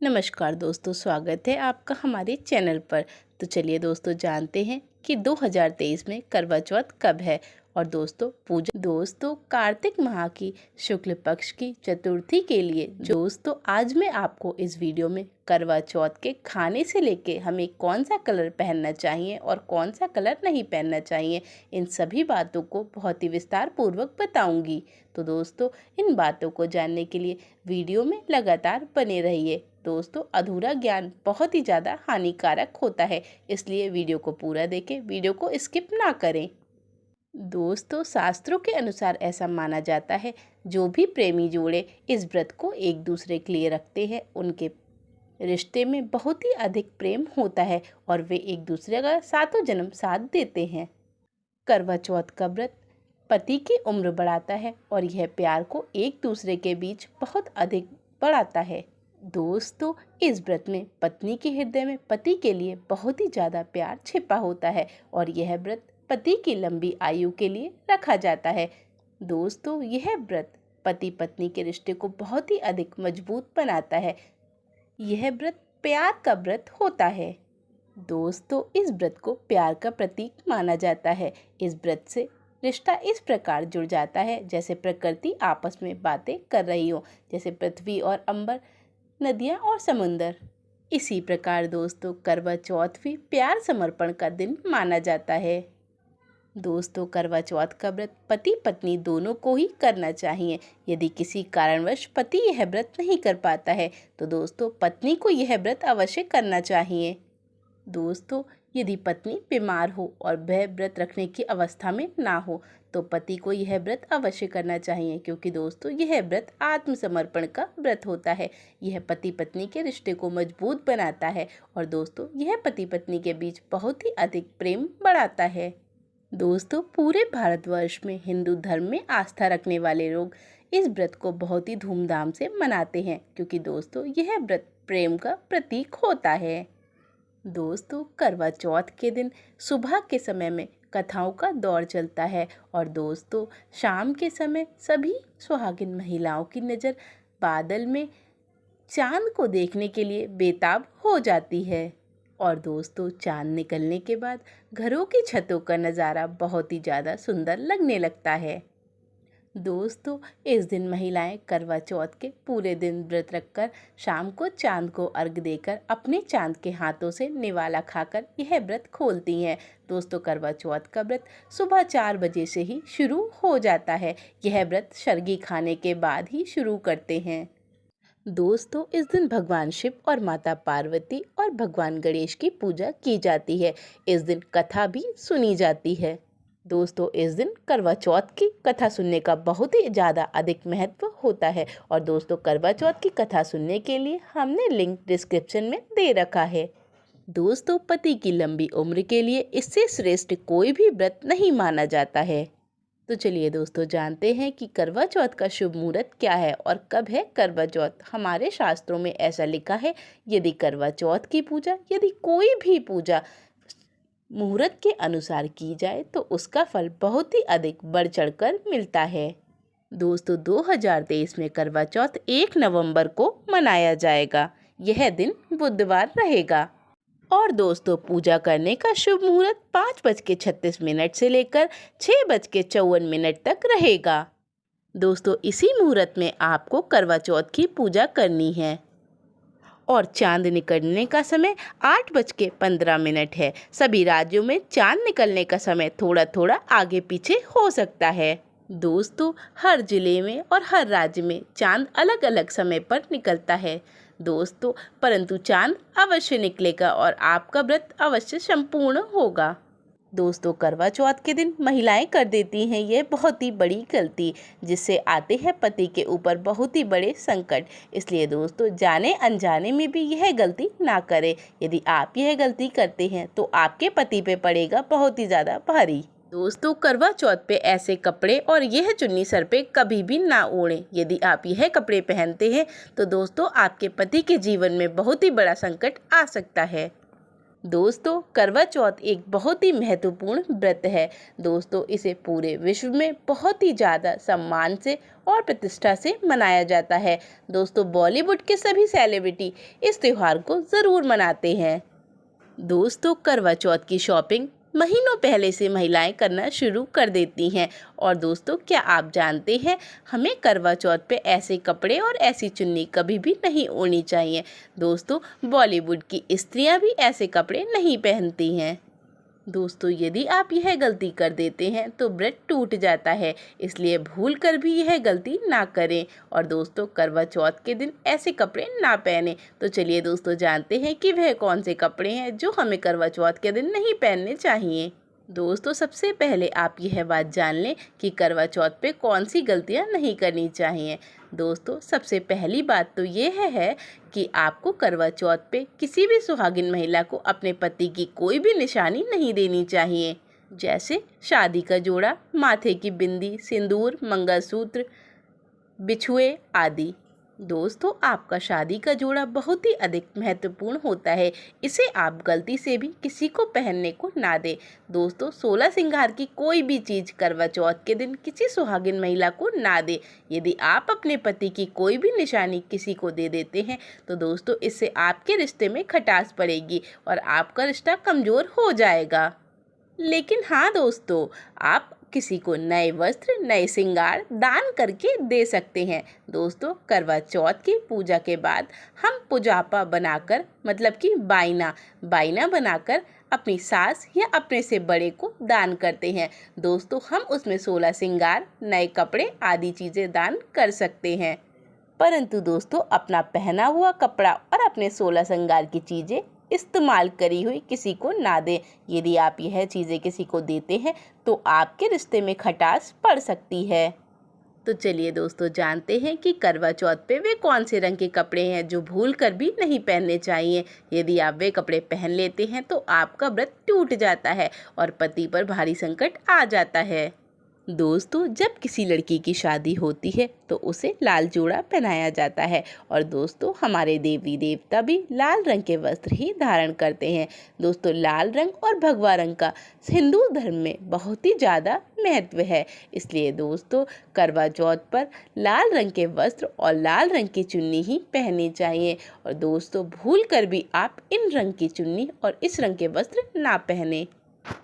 नमस्कार दोस्तों, स्वागत है आपका हमारे चैनल पर। तो चलिए दोस्तों, जानते हैं कि 2023 में करवा चौथ कब है। और दोस्तों कार्तिक माह की शुक्ल पक्ष की चतुर्थी के लिए दोस्तों आज मैं आपको इस वीडियो में करवा चौथ के खाने से लेके हमें कौन सा कलर पहनना चाहिए और कौन सा कलर नहीं पहनना चाहिए, इन सभी बातों को बहुत ही विस्तार पूर्वक बताऊंगी। तो दोस्तों इन बातों को जानने के लिए वीडियो में लगातार बने रहिए। दोस्तों अधूरा ज्ञान बहुत ही ज़्यादा हानिकारक होता है, इसलिए वीडियो को पूरा देखें, वीडियो को स्किप ना करें। दोस्तों शास्त्रों के अनुसार ऐसा माना जाता है, जो भी प्रेमी जोड़े इस व्रत को एक दूसरे के लिए रखते हैं उनके रिश्ते में बहुत ही अधिक प्रेम होता है और वे एक दूसरे का सातों जन्म साथ देते हैं। करवा चौथ का व्रत पति की उम्र बढ़ाता है और यह प्यार को एक दूसरे के बीच बहुत अधिक बढ़ाता है। दोस्तों इस व्रत में पत्नी के हृदय में पति के लिए बहुत ही ज़्यादा प्यार छिपा होता है और यह व्रत पति की लंबी आयु के लिए रखा जाता है। दोस्तों यह व्रत पति पत्नी के रिश्ते को बहुत ही अधिक मजबूत बनाता है। यह व्रत प्यार का व्रत होता है। दोस्तों इस व्रत को प्यार का प्रतीक माना जाता है। इस व्रत से रिश्ता इस प्रकार जुड़ जाता है जैसे प्रकृति आपस में बातें कर रही हो, जैसे पृथ्वी और अंबर, नदियाँ और समुंदर। इसी प्रकार दोस्तों करवा चौथ भी प्यार समर्पण का दिन माना जाता है। दोस्तों करवा चौथ का व्रत पति पत्नी दोनों को ही करना चाहिए। यदि किसी कारणवश पति यह व्रत नहीं कर पाता है तो दोस्तों पत्नी को यह व्रत अवश्य करना चाहिए। दोस्तों यदि पत्नी बीमार हो और वह व्रत रखने की अवस्था में ना हो तो पति को यह व्रत अवश्य करना चाहिए, क्योंकि दोस्तों यह व्रत आत्मसमर्पण का व्रत होता है। यह पति पत्नी के रिश्ते को मजबूत बनाता है और दोस्तों यह पति पत्नी के बीच बहुत ही अधिक प्रेम बढ़ाता है। दोस्तों पूरे भारतवर्ष में हिंदू धर्म में आस्था रखने वाले लोग इस व्रत को बहुत ही धूमधाम से मनाते हैं, क्योंकि दोस्तों यह व्रत प्रेम का प्रतीक होता है। दोस्तों करवा चौथ के दिन सुबह के समय में कथाओं का दौर चलता है और दोस्तों शाम के समय सभी सुहागिन महिलाओं की नज़र बादल में चांद को देखने के लिए बेताब हो जाती है। और दोस्तों चांद निकलने के बाद घरों की छतों का नज़ारा बहुत ही ज़्यादा सुंदर लगने लगता है। दोस्तों इस दिन महिलाएं करवा चौथ के पूरे दिन व्रत रखकर शाम को चांद को अर्घ देकर अपने चांद के हाथों से निवाला खाकर यह व्रत खोलती हैं। दोस्तों करवा चौथ का व्रत सुबह 4 बजे से ही शुरू हो जाता है। यह व्रत शर्गी खाने के बाद ही शुरू करते हैं। दोस्तों इस दिन भगवान शिव और माता पार्वती और भगवान गणेश की पूजा की जाती है। इस दिन कथा भी सुनी जाती है। दोस्तों इस दिन करवा चौथ की कथा सुनने का बहुत ही ज़्यादा अधिक महत्व होता है और दोस्तों करवा चौथ की कथा सुनने के लिए हमने लिंक डिस्क्रिप्शन में दे रखा है। दोस्तों पति की लंबी उम्र के लिए इससे श्रेष्ठ कोई भी व्रत नहीं माना जाता है। तो चलिए दोस्तों जानते हैं कि करवा चौथ का शुभ मुहूर्त क्या है और कब है करवा चौथ। हमारे शास्त्रों में ऐसा लिखा है, यदि करवा चौथ की पूजा यदि कोई भी पूजा मुहूर्त के अनुसार की जाए तो उसका फल बहुत ही अधिक बढ़ चढ़कर मिलता है। दोस्तों 2023 में करवा चौथ 1 नवंबर को मनाया जाएगा। यह दिन बुधवार रहेगा और दोस्तों पूजा करने का शुभ मुहूर्त 5:36 से लेकर 6:54 तक रहेगा। दोस्तों इसी मुहूर्त में आपको करवा चौथ की पूजा करनी है और चांद निकलने का समय 8:15 है। सभी राज्यों में चांद निकलने का समय थोड़ा थोड़ा आगे पीछे हो सकता है। दोस्तों हर जिले में और हर राज्य में चांद अलग अलग समय पर निकलता है दोस्तों, परंतु चांद अवश्य निकलेगा और आपका व्रत अवश्य संपूर्ण होगा। दोस्तों करवा चौथ के दिन महिलाएं कर देती हैं ये बहुत ही बड़ी गलती, जिससे आते हैं पति के ऊपर बहुत ही बड़े संकट। इसलिए दोस्तों जाने अनजाने में भी यह गलती ना करें। यदि आप यह गलती करते हैं तो आपके पति पे पड़ेगा बहुत ही ज़्यादा भारी। दोस्तों करवा चौथ पे ऐसे कपड़े और यह चुन्नी सर पे कभी भी ना ओढ़ें। यदि आप यह कपड़े पहनते हैं तो दोस्तों आपके पति के जीवन में बहुत ही बड़ा संकट आ सकता है। दोस्तों करवा चौथ एक बहुत ही महत्वपूर्ण व्रत है। दोस्तों इसे पूरे विश्व में बहुत ही ज़्यादा सम्मान से और प्रतिष्ठा से मनाया जाता है। दोस्तों बॉलीवुड के सभी सेलिब्रिटी इस त्योहार को ज़रूर मनाते हैं। दोस्तों करवा चौथ की शॉपिंग महीनों पहले से महिलाएं करना शुरू कर देती हैं। और दोस्तों क्या आप जानते हैं, हमें करवा चौथ पे ऐसे कपड़े और ऐसी चुन्नी कभी भी नहीं ओढ़नी चाहिए। दोस्तों बॉलीवुड की स्त्रियां भी ऐसे कपड़े नहीं पहनती हैं। दोस्तों यदि आप यह गलती कर देते हैं तो व्रत टूट जाता है, इसलिए भूल कर भी यह गलती ना करें। और दोस्तों करवा चौथ के दिन ऐसे कपड़े ना पहने। तो चलिए दोस्तों जानते हैं कि वह कौन से कपड़े हैं जो हमें करवा चौथ के दिन नहीं पहनने चाहिए। दोस्तों सबसे पहले आप यह बात जान लें कि करवा चौथ पे कौन सी गलतियां नहीं करनी चाहिए। दोस्तों सबसे पहली बात तो ये है कि आपको करवा चौथ पे किसी भी सुहागिन महिला को अपने पति की कोई भी निशानी नहीं देनी चाहिए, जैसे शादी का जोड़ा, माथे की बिंदी, सिंदूर, मंगलसूत्र, बिछुए आदि। दोस्तों आपका शादी का जोड़ा बहुत ही अधिक महत्वपूर्ण होता है, इसे आप गलती से भी किसी को पहनने को ना दें। दोस्तों 16 श्रृंगार की कोई भी चीज़ करवा चौथ के दिन किसी सुहागिन महिला को ना दें। यदि आप अपने पति की कोई भी निशानी किसी को दे देते हैं तो दोस्तों इससे आपके रिश्ते में खटास पड़ेगी और आपका रिश्ता कमज़ोर हो जाएगा। लेकिन हाँ दोस्तों, आप किसी को नए वस्त्र, नए श्रृंगार दान करके दे सकते हैं। दोस्तों करवा चौथ की पूजा के बाद हम पुजापा बनाकर मतलब कि बाइना बनाकर अपनी सास या अपने से बड़े को दान करते हैं। दोस्तों हम उसमें 16 श्रृंगार, नए कपड़े आदि चीज़ें दान कर सकते हैं, परंतु दोस्तों अपना पहना हुआ कपड़ा और अपने 16 श्रृंगार की चीज़ें इस्तेमाल करी हुई किसी को ना दें। यदि आप यह चीज़ें किसी को देते हैं तो आपके रिश्ते में खटास पड़ सकती है। तो चलिए दोस्तों जानते हैं कि करवा चौथ पे वे कौन से रंग के कपड़े हैं जो भूल कर भी नहीं पहनने चाहिए। यदि आप वे कपड़े पहन लेते हैं तो आपका व्रत टूट जाता है और पति पर भारी संकट आ जाता है। दोस्तों जब किसी लड़की की शादी होती है तो उसे लाल जोड़ा पहनाया जाता है और दोस्तों हमारे देवी देवता भी लाल रंग के वस्त्र ही धारण करते हैं। दोस्तों लाल रंग और भगवा रंग का हिंदू धर्म में बहुत ही ज़्यादा महत्व है, इसलिए दोस्तों करवा चौथ पर लाल रंग के वस्त्र और लाल रंग की चुन्नी ही पहननी चाहिए। और दोस्तों भूल कर भी आप इन रंग की चुन्नी और इस रंग के वस्त्र ना पहने।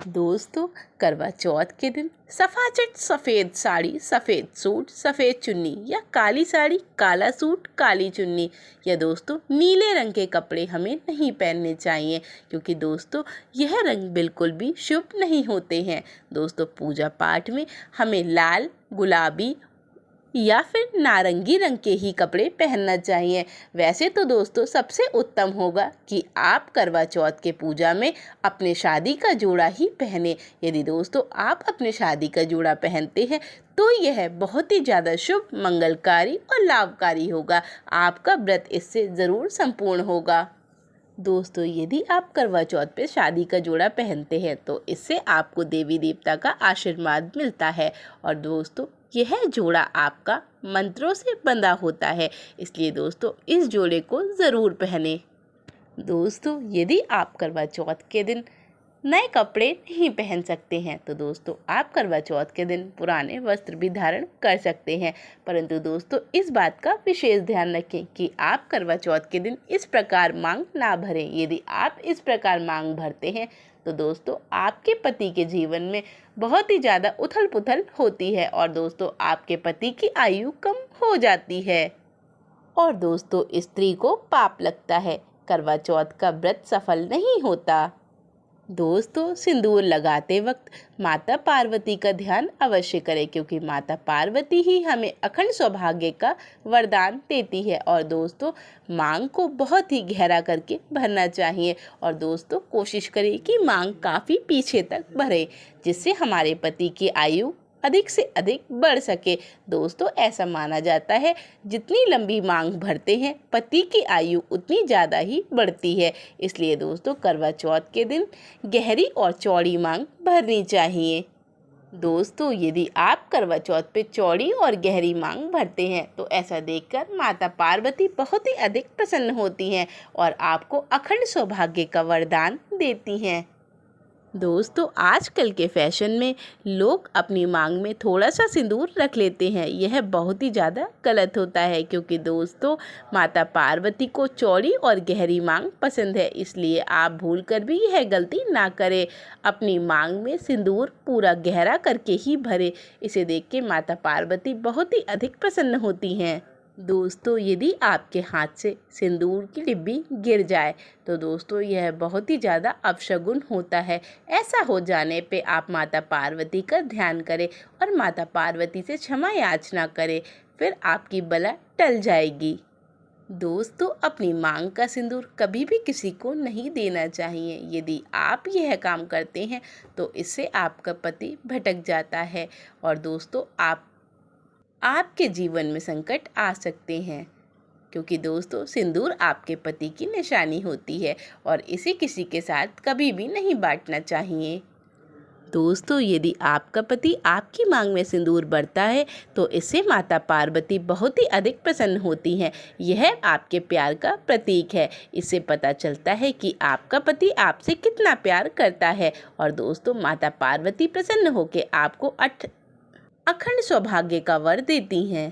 दोस्तों करवा चौथ के दिन सफाचट सफ़ेद साड़ी, सफ़ेद सूट, सफ़ेद चुन्नी या काली साड़ी, काला सूट, काली चुन्नी या दोस्तों नीले रंग के कपड़े हमें नहीं पहनने चाहिए, क्योंकि दोस्तों यह रंग बिल्कुल भी शुभ नहीं होते हैं। दोस्तों पूजा पाठ में हमें लाल, गुलाबी या फिर नारंगी रंग के ही कपड़े पहनना चाहिए। वैसे तो दोस्तों सबसे उत्तम होगा कि आप करवा चौथ के पूजा में अपने शादी का जोड़ा ही पहने। यदि दोस्तों आप अपने शादी का जोड़ा पहनते हैं तो यह बहुत ही ज़्यादा शुभ, मंगलकारी और लाभकारी होगा। आपका व्रत इससे ज़रूर संपूर्ण होगा। दोस्तों यदि आप करवा चौथ पे शादी का जोड़ा पहनते हैं तो इससे आपको देवी देवता का आशीर्वाद मिलता है और दोस्तों यह जोड़ा आपका मंत्रों से बंधा होता है, इसलिए दोस्तों इस जोड़े को ज़रूर पहने। दोस्तों यदि आप करवा चौथ के दिन नए कपड़े नहीं पहन सकते हैं तो दोस्तों आप करवा चौथ के दिन पुराने वस्त्र भी धारण कर सकते हैं, परंतु दोस्तों इस बात का विशेष ध्यान रखें कि आप करवा चौथ के दिन इस प्रकार मांग ना भरें। यदि आप इस प्रकार मांग भरते हैं तो दोस्तों आपके पति के जीवन में बहुत ही ज़्यादा उथल पुथल होती है और दोस्तों आपके पति की आयु कम हो जाती है और दोस्तों स्त्री को पाप लगता है, करवा चौथ का व्रत सफल नहीं होता। दोस्तों सिंदूर लगाते वक्त माता पार्वती का ध्यान अवश्य करें, क्योंकि माता पार्वती ही हमें अखंड सौभाग्य का वरदान देती है और दोस्तों मांग को बहुत ही गहरा करके भरना चाहिए और दोस्तों कोशिश करें कि मांग काफ़ी पीछे तक भरे, जिससे हमारे पति की आयु अधिक से अधिक बढ़ सके। दोस्तों ऐसा माना जाता है जितनी लंबी मांग भरते हैं पति की आयु उतनी ज़्यादा ही बढ़ती है, इसलिए दोस्तों करवा चौथ के दिन गहरी और चौड़ी मांग भरनी चाहिए। दोस्तों, यदि आप करवा चौथ पे चौड़ी और गहरी मांग भरते हैं तो ऐसा देखकर माता पार्वती बहुत ही अधिक प्रसन्न होती हैं और आपको अखंड सौभाग्य का वरदान देती हैं। दोस्तों, आजकल के फैशन में लोग अपनी मांग में थोड़ा सा सिंदूर रख लेते हैं। यह बहुत ही ज़्यादा गलत होता है, क्योंकि दोस्तों माता पार्वती को चौड़ी और गहरी मांग पसंद है। इसलिए आप भूल कर भी यह गलती ना करें। अपनी मांग में सिंदूर पूरा गहरा करके ही भरें। इसे देख के माता पार्वती बहुत ही अधिक प्रसन्न होती हैं। दोस्तों, यदि आपके हाथ से सिंदूर की डिब्बी गिर जाए तो दोस्तों यह बहुत ही ज़्यादा अपशगुन होता है। ऐसा हो जाने पे आप माता पार्वती का ध्यान करें और माता पार्वती से क्षमा याचना करें, फिर आपकी बला टल जाएगी। दोस्तों, अपनी मांग का सिंदूर कभी भी किसी को नहीं देना चाहिए। यदि आप यह काम करते हैं तो इससे आपका पति भटक जाता है और दोस्तों आपके जीवन में संकट आ सकते हैं, क्योंकि दोस्तों सिंदूर आपके पति की निशानी होती है और इसे किसी के साथ कभी भी नहीं बांटना चाहिए। दोस्तों, यदि आपका पति आपकी मांग में सिंदूर भरता है तो इससे माता पार्वती बहुत ही अधिक प्रसन्न होती हैं। यह आपके प्यार का प्रतीक है। इससे पता चलता है कि आपका पति आपसे कितना प्यार करता है और दोस्तों माता पार्वती प्रसन्न होकर आपको अखंड सौभाग्य का वर देती हैं।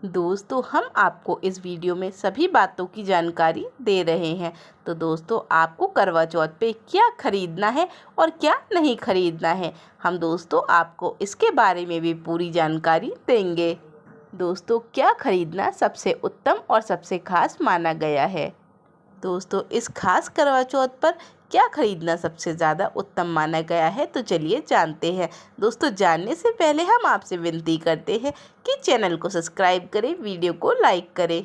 दोस्तों, हम आपको इस वीडियो में सभी बातों की जानकारी दे रहे हैं। तो दोस्तों, आपको करवा चौथ पे क्या खरीदना है और क्या नहीं खरीदना है, हम दोस्तों आपको इसके बारे में भी पूरी जानकारी देंगे। दोस्तों, क्या खरीदना सबसे उत्तम और सबसे खास माना गया है? दोस्तों, इस खास करवा चौथ पर क्या खरीदना सबसे ज़्यादा उत्तम माना गया है, तो चलिए जानते हैं। दोस्तों, जानने से पहले हम आपसे विनती करते हैं कि चैनल को सब्सक्राइब करें, वीडियो को लाइक करें।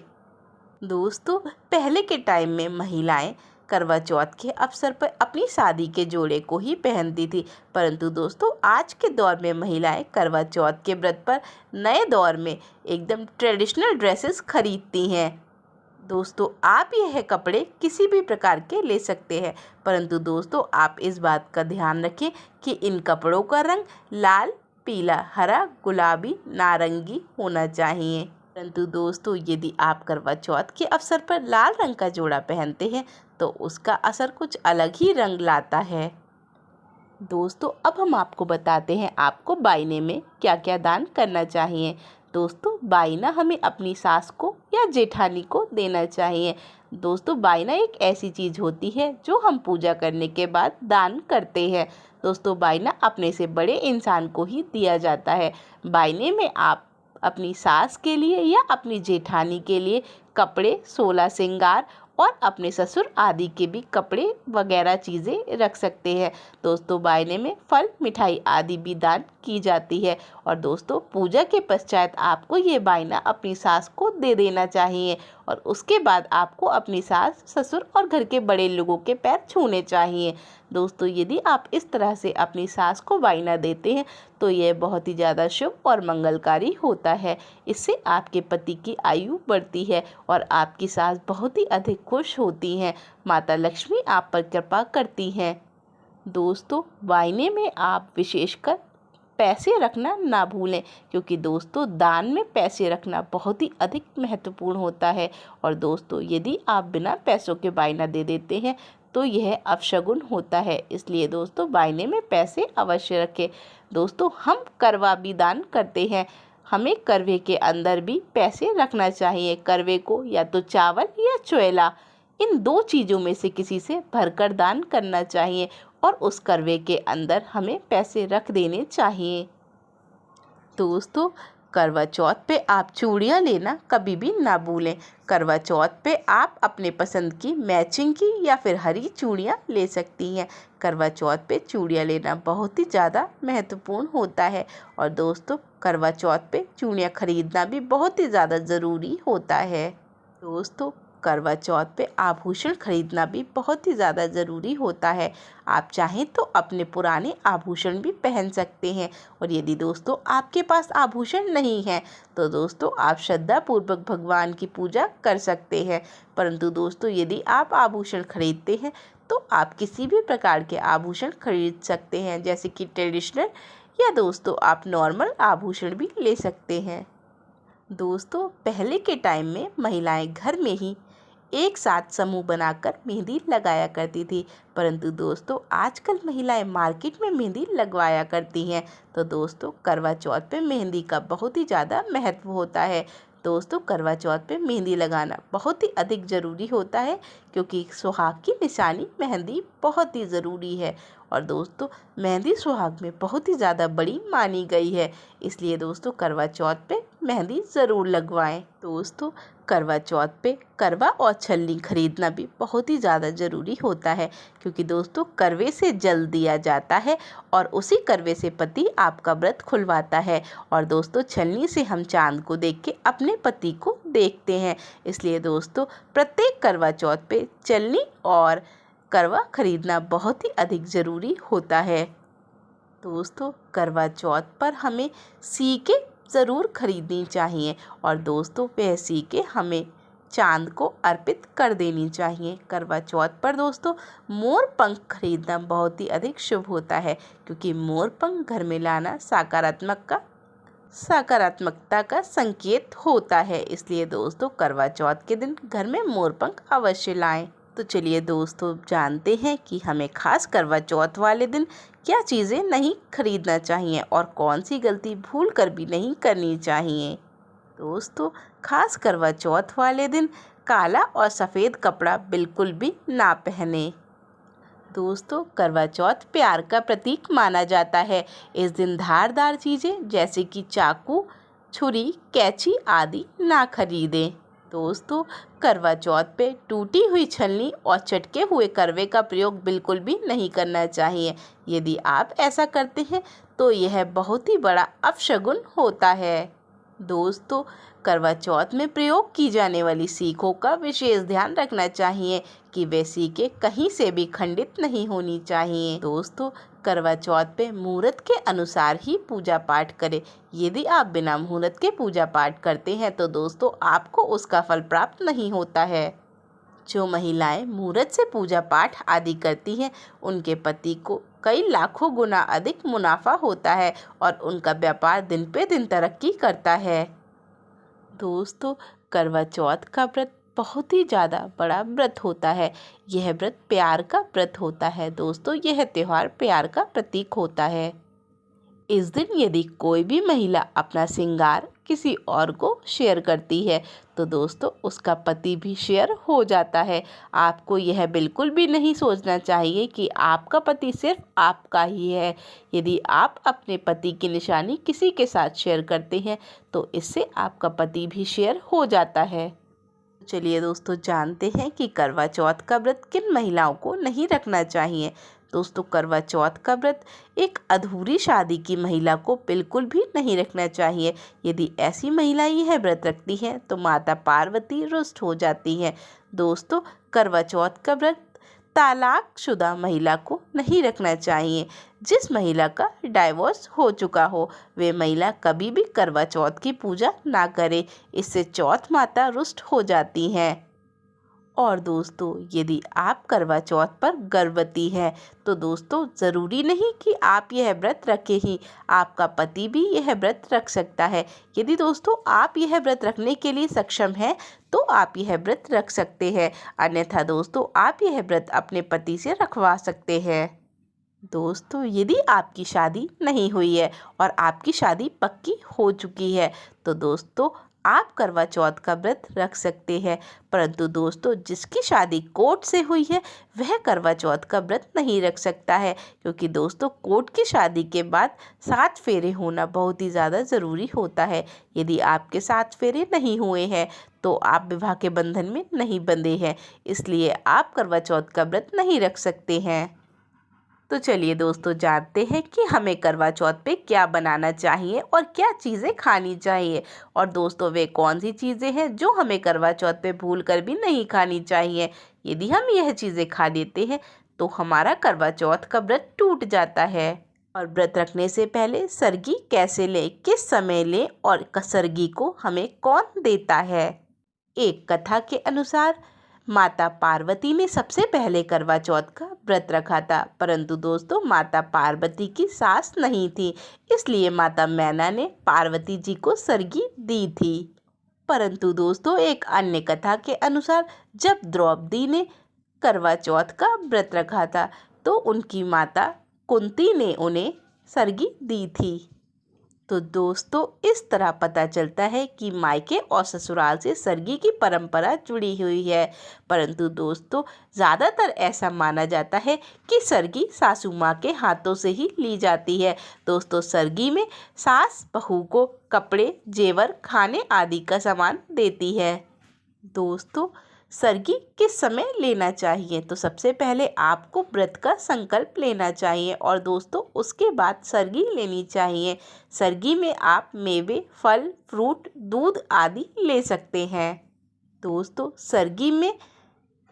दोस्तों, पहले के टाइम में महिलाएं करवा चौथ के अवसर पर अपनी शादी के जोड़े को ही पहनती थी, परंतु दोस्तों आज के दौर में महिलाएं करवा चौथ के व्रत पर नए दौर में एकदम ट्रेडिशनल ड्रेसेस खरीदती हैं। दोस्तों, आप यह कपड़े किसी भी प्रकार के ले सकते हैं, परंतु दोस्तों आप इस बात का ध्यान रखें कि इन कपड़ों का रंग लाल, पीला, हरा, गुलाबी, नारंगी होना चाहिए। परंतु दोस्तों यदि आप करवा चौथ के अवसर पर लाल रंग का जोड़ा पहनते हैं तो उसका असर कुछ अलग ही रंग लाता है। दोस्तों, अब हम आपको बताते हैं आपको बायने में क्या क्या दान करना चाहिए। दोस्तों, बायना हमें अपनी सास को या जेठानी को देना चाहिए। दोस्तों, बायना एक ऐसी चीज़ होती है जो हम पूजा करने के बाद दान करते हैं। दोस्तों, बायना अपने से बड़े इंसान को ही दिया जाता है। बायने में आप अपनी सास के लिए या अपनी जेठानी के लिए कपड़े, 16 श्रृंगार और अपने ससुर आदि के भी कपड़े वगैरह चीज़ें रख सकते हैं। दोस्तों, बायने में फल, मिठाई आदि भी दान की जाती है और दोस्तों पूजा के पश्चात आपको ये बायना अपनी सास को दे देना चाहिए और उसके बाद आपको अपनी सास, ससुर और घर के बड़े लोगों के पैर छूने चाहिए। दोस्तों, यदि आप इस तरह से अपनी सास को बायना देते हैं तो यह बहुत ही ज़्यादा शुभ और मंगलकारी होता है। इससे आपके पति की आयु बढ़ती है और आपकी सास बहुत ही अधिक खुश होती हैं। माता लक्ष्मी आप पर कृपा करती हैं। दोस्तों, बायने में आप विशेषकर पैसे रखना ना भूलें, क्योंकि दोस्तों दान में पैसे रखना बहुत ही अधिक महत्वपूर्ण होता है और दोस्तों यदि आप बिना पैसों के बायना दे देते हैं तो यह अपशगुन होता है। इसलिए दोस्तों बायने में पैसे अवश्य रखें। दोस्तों, हम करवा भी दान करते हैं, हमें करवे के अंदर भी पैसे रखना चाहिए। करवे को या तो चावल या चोला, इन दो चीज़ों में से किसी से भरकर दान करना चाहिए और उस करवे के अंदर हमें पैसे रख देने चाहिए। दोस्तों, करवा चौथ पे आप चूड़ियाँ लेना कभी भी ना भूलें। करवा चौथ पे आप अपने पसंद की मैचिंग की या फिर हरी चूड़ियाँ ले सकती हैं। करवा चौथ पे चूड़ियाँ लेना बहुत ही ज़्यादा महत्वपूर्ण होता है और दोस्तों करवा चौथ पे चूड़ियाँ खरीदना भी बहुत ही ज़्यादा ज़रूरी होता है। दोस्तों, करवा चौथ पे आभूषण खरीदना भी बहुत ही ज़्यादा ज़रूरी होता है। आप चाहें तो अपने पुराने आभूषण भी पहन सकते हैं और यदि दोस्तों आपके पास आभूषण नहीं है तो दोस्तों आप श्रद्धापूर्वक भगवान की पूजा कर सकते हैं। परंतु दोस्तों यदि आप आभूषण खरीदते हैं तो आप किसी भी प्रकार के आभूषण खरीद सकते हैं, जैसे कि ट्रेडिशनल या दोस्तों आप नॉर्मल आभूषण भी ले सकते हैं। दोस्तों पहले के टाइम में महिलाएं घर में ही एक साथ समूह बनाकर मेहंदी लगाया करती थी, परंतु दोस्तों आजकल महिलाएं मार्केट में मेहंदी लगवाया करती हैं। तो दोस्तों करवा चौथ पे मेहंदी का बहुत ही ज़्यादा महत्व होता है। दोस्तों करवा चौथ पे मेहंदी लगाना बहुत ही अधिक ज़रूरी होता है, क्योंकि सुहाग की निशानी मेहंदी बहुत ही ज़रूरी है। और दोस्तों मेहंदी सुहाग में बहुत ही ज़्यादा बड़ी मानी गई है, इसलिए दोस्तों करवा चौथ पे मेहंदी ज़रूर लगवाएं। दोस्तों करवा चौथ पे करवा और छलनी खरीदना भी बहुत ही ज़्यादा ज़रूरी होता है, क्योंकि दोस्तों करवे से जल दिया जाता है और उसी करवे से पति आपका व्रत खुलवाता है। और दोस्तों छलनी से हम चांद को देख के अपने पति को देखते हैं, इसलिए दोस्तों प्रत्येक करवा चौथ पे छलनी और करवा खरीदना बहुत ही अधिक ज़रूरी होता है। दोस्तों करवा चौथ पर हमें सीके ज़रूर खरीदनी चाहिए और दोस्तों वह सीके हमें चांद को अर्पित कर देनी चाहिए। करवा चौथ पर दोस्तों मोर पंख खरीदना बहुत ही अधिक शुभ होता है, क्योंकि मोर पंख घर में लाना सकारात्मकता का संकेत होता है, इसलिए दोस्तों करवा चौथ के दिन घर में मोर पंख अवश्य लाएं। तो चलिए दोस्तों जानते हैं कि हमें खास करवा चौथ वाले दिन क्या चीज़ें नहीं खरीदना चाहिए और कौन सी गलती भूल कर भी नहीं करनी चाहिए। दोस्तों खास करवा चौथ वाले दिन काला और सफ़ेद कपड़ा बिल्कुल भी ना पहने। दोस्तों करवा चौथ प्यार का प्रतीक माना जाता है। इस दिन धारदार चीज़ें जैसे कि चाकू, छुरी, कैंची आदि ना खरीदें। दोस्तों करवा चौथ पे टूटी हुई छलनी और चटके हुए करवे का प्रयोग बिल्कुल भी नहीं करना चाहिए। यदि आप ऐसा करते हैं तो यह बहुत ही बड़ा अपशगुन होता है। दोस्तों करवा चौथ में प्रयोग की जाने वाली सीखों का विशेष ध्यान रखना चाहिए कि वे सीखें कहीं से भी खंडित नहीं होनी चाहिए। दोस्तों करवा चौथ पे मुहूर्त के अनुसार ही पूजा पाठ करें। यदि आप बिना मुहूर्त के पूजा पाठ करते हैं तो दोस्तों आपको उसका फल प्राप्त नहीं होता है। जो महिलाएं मुहूर्त से पूजा पाठ आदि करती हैं उनके पति को कई लाखों गुना अधिक मुनाफा होता है और उनका व्यापार दिन पे दिन तरक्की करता है। दोस्तों करवा चौथ का व्रत बहुत ही ज़्यादा बड़ा व्रत होता है। यह व्रत प्यार का व्रत होता है। दोस्तों यह त्यौहार प्यार का प्रतीक होता है। इस दिन यदि कोई भी महिला अपना श्रृंगार किसी और को शेयर करती है तो दोस्तों उसका पति भी शेयर हो जाता है। आपको यह बिल्कुल भी नहीं सोचना चाहिए कि आपका पति सिर्फ आपका ही है। यदि आप अपने पति की निशानी किसी के साथ शेयर करते हैं तो इससे आपका पति भी शेयर हो जाता है। चलिए दोस्तों जानते हैं कि करवा चौथ का व्रत किन महिलाओं को नहीं रखना चाहिए। दोस्तों करवा चौथ का व्रत एक अधूरी शादी की महिला को बिल्कुल भी नहीं रखना चाहिए। यदि ऐसी महिला यह व्रत रखती है तो माता पार्वती रुष्ट हो जाती है। दोस्तों करवा चौथ का व्रत तलाकशुदा महिला को नहीं रखना चाहिए। जिस महिला का डाइवोर्स हो चुका हो वे महिला कभी भी करवा चौथ की पूजा ना करे, इससे चौथ माता रुष्ट हो जाती हैं। और दोस्तों यदि आप करवा चौथ पर गर्भवती हैं तो दोस्तों ज़रूरी नहीं कि आप यह व्रत रखें ही, आपका पति भी यह व्रत रख सकता है। यदि दोस्तों आप यह व्रत रखने के लिए सक्षम हैं तो आप यह व्रत रख सकते हैं, अन्यथा दोस्तों आप यह व्रत अपने पति से रखवा सकते हैं। दोस्तों यदि आपकी शादी नहीं हुई है और आपकी शादी पक्की हो चुकी है तो दोस्तों आप करवा चौथ का व्रत रख सकते हैं, परंतु दोस्तों जिसकी शादी कोर्ट से हुई है वह करवा चौथ का व्रत नहीं रख सकता है, क्योंकि दोस्तों कोर्ट की शादी के बाद 7 फेरे होना बहुत ही ज़्यादा ज़रूरी होता है। यदि आपके 7 फेरे नहीं हुए हैं तो आप विवाह के बंधन में नहीं बंधे हैं, इसलिए आप करवा चौथ का व्रत नहीं रख सकते हैं। तो चलिए दोस्तों जानते हैं कि हमें करवा चौथ पे क्या बनाना चाहिए और क्या चीज़ें खानी चाहिए, और दोस्तों वे कौन सी चीज़ें हैं जो हमें करवा चौथ पे भूल कर भी नहीं खानी चाहिए। यदि हम यह चीज़ें खा लेते हैं तो हमारा करवा चौथ का व्रत टूट जाता है। और व्रत रखने से पहले सरगी कैसे लें, किस समय लें और सरगी को हमें कौन देता है। एक कथा के अनुसार माता पार्वती ने सबसे पहले करवा चौथ का व्रत रखा था, परंतु दोस्तों माता पार्वती की सास नहीं थी, इसलिए माता मैना ने पार्वती जी को सरगी दी थी। परंतु दोस्तों एक अन्य कथा के अनुसार जब द्रौपदी ने करवा चौथ का व्रत रखा था तो उनकी माता कुंती ने उन्हें सरगी दी थी। तो दोस्तों इस तरह पता चलता है कि मायके और ससुराल से सरगी की परंपरा जुड़ी हुई है। परंतु दोस्तों ज़्यादातर ऐसा माना जाता है कि सरगी सासू माँ के हाथों से ही ली जाती है। दोस्तों सरगी में सास बहू को कपड़े, जेवर, खाने आदि का सामान देती है। दोस्तों सरगी किस समय लेना चाहिए? तो सबसे पहले आपको व्रत का संकल्प लेना चाहिए और दोस्तों उसके बाद सरगी लेनी चाहिए। सरगी में आप मेवे, फल, फ्रूट, दूध आदि ले सकते हैं। दोस्तों सरगी में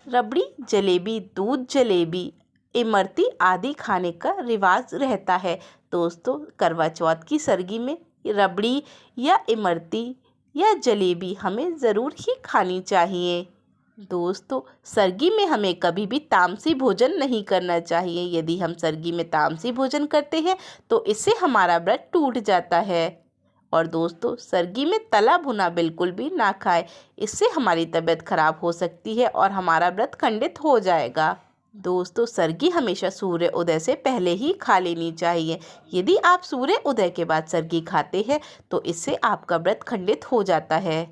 रबड़ी जलेबी, दूध जलेबी, इमरती आदि खाने का रिवाज रहता है। दोस्तों करवा चौथ की सरगी में रबड़ी या इमरती या जलेबी हमें ज़रूर ही खानी चाहिए। दोस्तों सरगी में हमें कभी भी तामसी भोजन नहीं करना चाहिए। यदि हम सरगी में तामसी भोजन करते हैं तो इससे हमारा व्रत टूट जाता है। और दोस्तों सरगी में तला भुना बिल्कुल भी ना खाएं, इससे हमारी तबीयत खराब हो सकती है और हमारा व्रत खंडित हो जाएगा। दोस्तों सरगी हमेशा सूर्य उदय से पहले ही खा लेनी चाहिए। यदि आप सूर्य उदय के बाद सरगी खाते हैं तो इससे आपका व्रत खंडित हो जाता है।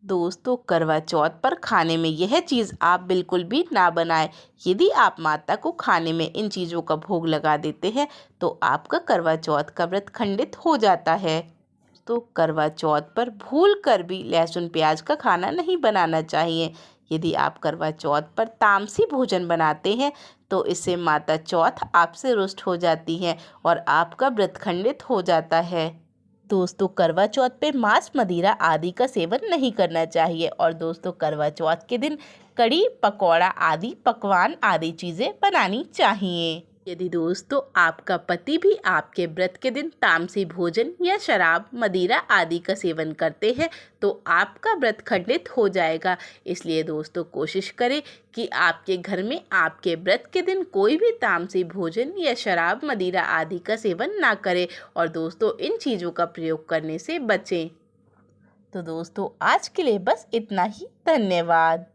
दोस्तों करवा चौथ पर खाने में यह चीज़ आप बिल्कुल भी ना बनाएं। यदि आप माता को खाने में इन चीज़ों का भोग लगा देते हैं तो आपका करवा चौथ का व्रत खंडित हो जाता है। तो करवा चौथ पर भूल कर भी लहसुन प्याज का खाना नहीं बनाना चाहिए। यदि आप करवा चौथ पर तामसी भोजन बनाते हैं तो इससे माता चौथ आपसे रुष्ट हो जाती हैं और आपका व्रत खंडित हो जाता है। दोस्तों करवा चौथ पे मांस, मदिरा आदि का सेवन नहीं करना चाहिए और दोस्तों करवा चौथ के दिन कड़ी, पकौड़ा आदि पकवान आदि चीज़ें बनानी चाहिए। यदि दोस्तों आपका पति भी आपके व्रत के दिन तामसी भोजन या शराब, मदिरा आदि का सेवन करते हैं तो आपका व्रत खंडित हो जाएगा। इसलिए दोस्तों कोशिश करें कि आपके घर में आपके व्रत के दिन कोई भी तामसी भोजन या शराब, मदिरा आदि का सेवन ना करें और दोस्तों इन चीज़ों का प्रयोग करने से बचें। तो दोस्तों आज के लिए बस इतना ही। धन्यवाद।